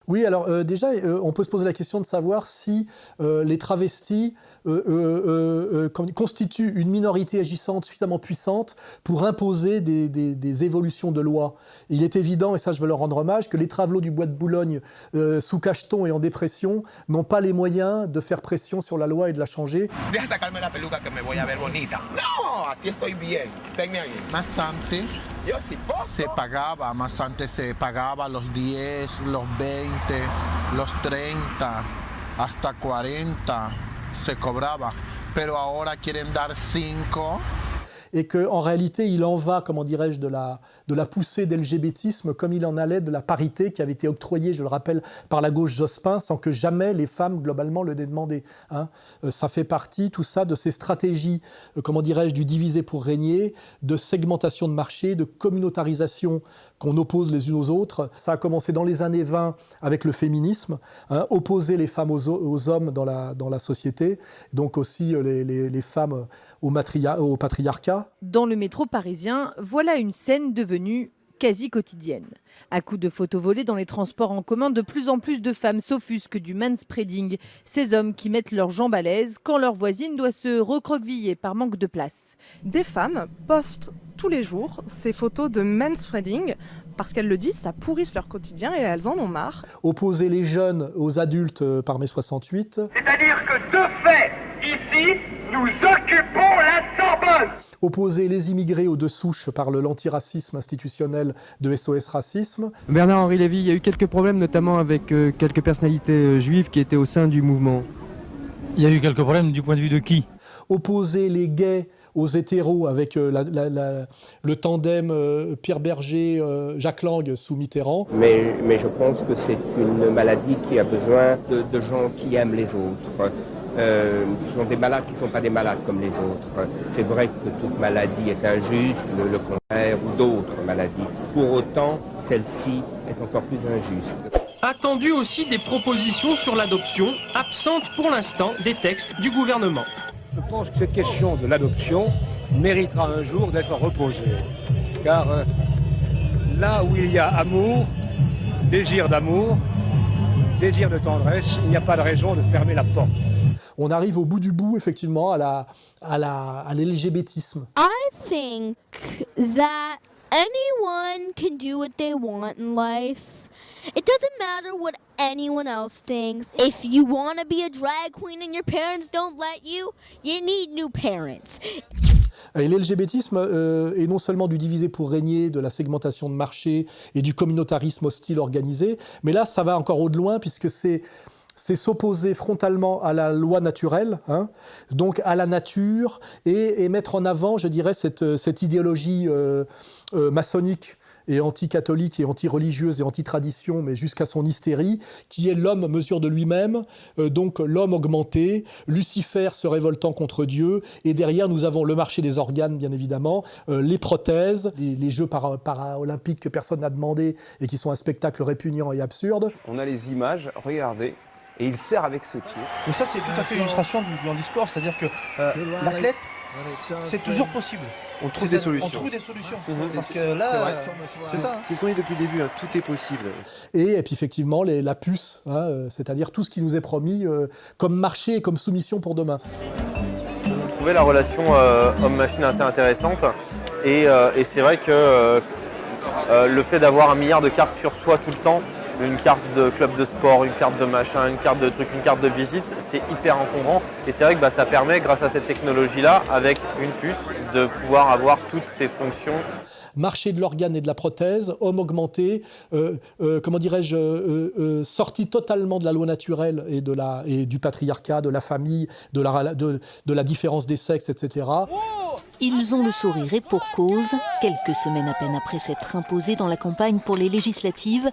Oui, alors déjà, on peut se poser la question de savoir si les travestis constituent une minorité agissante suffisamment puissante pour imposer des évolutions de loi. Et il est évident, et ça je veux leur rendre hommage, que les travelots du bois de Boulogne, sous cacheton et en dépression, n'ont pas les moyens de faire pression sur la loi et de la changer. Más antes se pagaba los 10, los 20, los 30, hasta 40 se cobraba, pero ahora quieren dar 5. Et qu'en réalité, il en va, comment dirais-je, de la poussée d'LGBTisme comme il en allait de la parité qui avait été octroyée, je le rappelle, par la gauche Jospin, sans que jamais les femmes, globalement, le n'aient demandé. Ça fait partie, tout ça, de ces stratégies, comment dirais-je, du diviser pour régner, de segmentation de marché, de communautarisation qu'on oppose les unes aux autres. Ça a commencé dans les années 20 avec le féminisme, opposer les femmes aux hommes dans la société, donc aussi les femmes au patriarcat. Dans le métro parisien, voilà une scène devenue quasi quotidienne. À coups de photos volées dans les transports en commun, de plus en plus de femmes s'offusquent du manspreading, ces hommes qui mettent leurs jambes à l'aise quand leur voisine doit se recroqueviller par manque de place. Des femmes postent tous les jours ces photos de manspreading parce qu'elles le disent, ça pourrisse leur quotidien et elles en ont marre. Opposer les jeunes aux adultes par mai 68. C'est-à-dire que de fait, ici, nous occupons la Sorbonne. Opposer les immigrés aux deux souches par l'antiracisme institutionnel de SOS Racisme. Bernard-Henri Lévy, il y a eu quelques problèmes, notamment avec quelques personnalités juives qui étaient au sein du mouvement. Il y a eu quelques problèmes du point de vue de qui? Opposer les gays aux hétéros avec le tandem Pierre Berger, Jacques Lang sous Mitterrand. Mais je pense que c'est une maladie qui a besoin de gens qui aiment les autres. Ce sont des malades qui ne sont pas des malades comme les autres. C'est vrai que toute maladie est injuste, le cancer ou d'autres maladies. Pour autant, celle-ci est encore plus injuste. Attendu aussi des propositions sur l'adoption, absentes pour l'instant des textes du gouvernement. Je pense que cette question de l'adoption méritera un jour d'être reposée. Car là où il y a amour, désir de tendresse, il n'y a pas de raison de fermer la porte. On arrive au bout du bout, effectivement, à l'LGBTisme. I think that anyone can do what they want in life. It doesn't matter what anyone else thinks. If you want to be a drag queen and your parents don't let you, you need new parents. Et l'LGBTisme est non seulement du diviser pour régner, de la segmentation de marché et du communautarisme hostile organisé, mais là, ça va encore au-delà, puisque c'est s'opposer frontalement à la loi naturelle, donc à la nature, et mettre en avant, je dirais, cette idéologie maçonnique et anti-catholique et anti-religieuse et anti-tradition, mais jusqu'à son hystérie, qui est l'homme mesure de lui-même, donc l'homme augmenté, Lucifer se révoltant contre Dieu, et derrière nous avons le marché des organes, bien évidemment, les prothèses, les jeux para-olympiques que personne n'a demandé et qui sont un spectacle répugnant et absurde. On a les images, regardez, et il sert avec ses pieds. Mais ça, c'est tout à fait l'illustration du handisport, c'est-à-dire que l'athlète, c'est toujours possible. On trouve des solutions. On trouve des solutions. Parce que là, c'est ça. C'est ce qu'on dit depuis le début, tout est possible. Et puis effectivement, la puce, c'est-à-dire tout ce qui nous est promis comme marché et comme soumission pour demain. J'ai trouvé la relation homme-machine assez intéressante. Et c'est vrai que le fait d'avoir 1 milliard de cartes sur soi tout le temps, une carte de club de sport, une carte de machin, une carte de truc, une carte de visite, c'est hyper encombrant. Et c'est vrai que ça permet, grâce à cette technologie-là, avec une puce, de pouvoir avoir toutes ces fonctions. Marché de l'organe et de la prothèse, homme augmenté, sorti totalement de la loi naturelle et du patriarcat, de la famille, de la différence des sexes, etc. Ils ont le sourire et pour cause. Quelques semaines à peine après s'être imposé dans la campagne pour les législatives,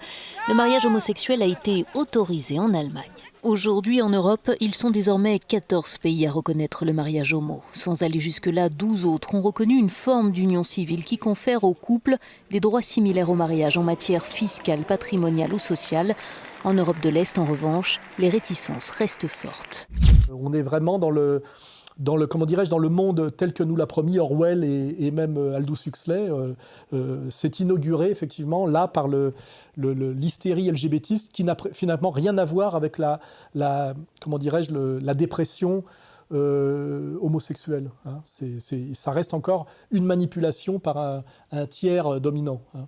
le mariage homosexuel a été autorisé en Allemagne. Aujourd'hui, en Europe, ils sont désormais 14 pays à reconnaître le mariage homo. Sans aller jusque-là, 12 autres ont reconnu une forme d'union civile qui confère aux couples des droits similaires au mariage en matière fiscale, patrimoniale ou sociale. En Europe de l'Est, en revanche, les réticences restent fortes. On est vraiment dans dans le monde tel que nous l'a promis Orwell et même Aldous Huxley, s'est inauguré effectivement là par l'hystérie LGBTiste qui n'a finalement rien à voir avec la dépression homosexuelle. Hein. Ça reste encore une manipulation par un tiers dominant. Hein.